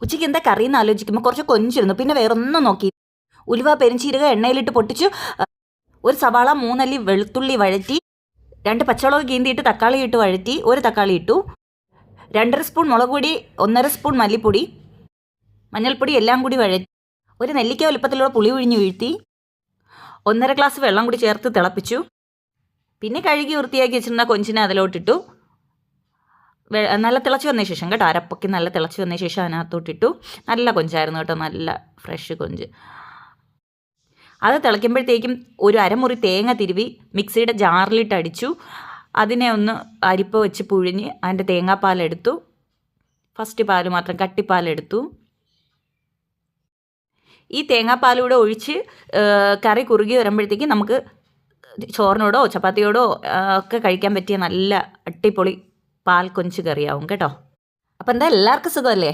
ഉച്ചയ്ക്ക് എന്താ കറി എന്ന് ആലോചിക്കുമ്പോൾ കുറച്ച് കൊഞ്ചിരുന്നു. പിന്നെ വേറൊന്നും നോക്കി. ഉലുവ പെരിഞ്ചീരക എണ്ണയിലിട്ട് പൊട്ടിച്ചു. ഒരു സവാള 3 അല്ലി വെളുത്തുള്ളി വഴറ്റി, 2 പച്ചമുളക് കീന്തിയിട്ട് തക്കാളി ഇട്ട് വഴറ്റി, 1 തക്കാളി ഇട്ടു, 2.5 സ്പൂൺ മുളക് പൊടി, 1.5 സ്പൂൺ മല്ലിപ്പൊടി, മഞ്ഞൾപ്പൊടി എല്ലാം കൂടി വഴറ്റി, ഒരു നെല്ലിക്ക വലുപ്പത്തിലുള്ള പുളി ഒഴിഞ്ഞ് വീഴ്ത്തി, 1.5 ഗ്ലാസ് വെള്ളം കൂടി ചേർത്ത് തിളപ്പിച്ചു. പിന്നെ കഴുകി വൃത്തിയാക്കി വെച്ചിരുന്ന കൊഞ്ചിനെ അതിലോട്ടിട്ടു. നല്ല തിളച്ച് വന്ന ശേഷം കേട്ടോ, അരപ്പൊക്കെ നല്ല തിളച്ച് വന്ന ശേഷം അതിനകത്തോട്ടിട്ടു. നല്ല കൊഞ്ചായിരുന്നു കേട്ടോ, നല്ല ഫ്രഷ് കൊഞ്ച്. അത് തിളയ്ക്കുമ്പോഴത്തേക്കും ഒരു അരമുറി തേങ്ങ തിരുവി മിക്സിയുടെ ജാറിലിട്ട് അടിച്ചു. അതിനെ ഒന്ന് അരിപ്പ വെച്ച് പുഴിഞ്ഞ് അതിൻ്റെ തേങ്ങാപ്പാലെടുത്തു. ഫസ്റ്റ് പാൽ മാത്രം കട്ടിപ്പാലെടുത്തു. ഈ തേങ്ങാപ്പാലൂടെ ഒഴിച്ച് കറി കുറുകി വരുമ്പോഴത്തേക്കും നമുക്ക് ചോറിനോടോ ചപ്പാത്തിയോടോ ഒക്കെ കഴിക്കാൻ പറ്റിയ നല്ല അടിപൊളി പാൽ കൊഞ്ച് കറിയാവും കേട്ടോ. അപ്പം എന്താ എല്ലാവർക്കും സുഖമല്ലേ?